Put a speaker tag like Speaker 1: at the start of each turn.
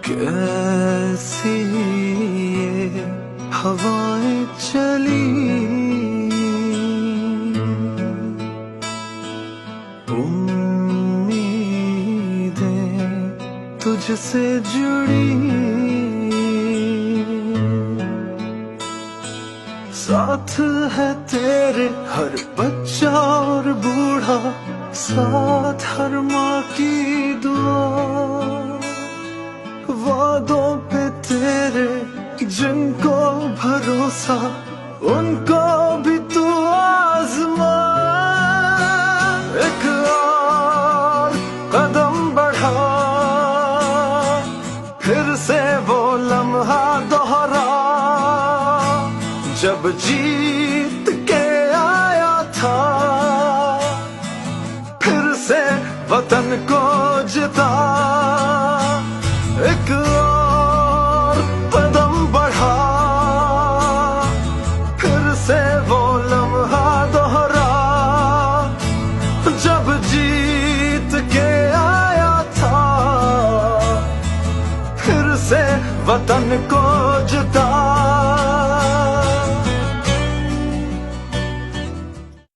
Speaker 1: कैसी ये हवाएं चली, उम्मीदें तुझसे जुड़ी, साथ है तेरे हर बच्चा और बूढ़ा, साथ हर माँ की दुआ, वादों पे तेरे जिनको भरोसा, उनको भी तू आजमा। एक और कदम बढ़ा, फिर से वो लम्हा दोहरा, जब जीत के आया था, फिर से वतन को जिता। एक और कदम बढ़ा, फिर से वो लम्हा दोहरा, जब जीत के आया था, फिर से वतन को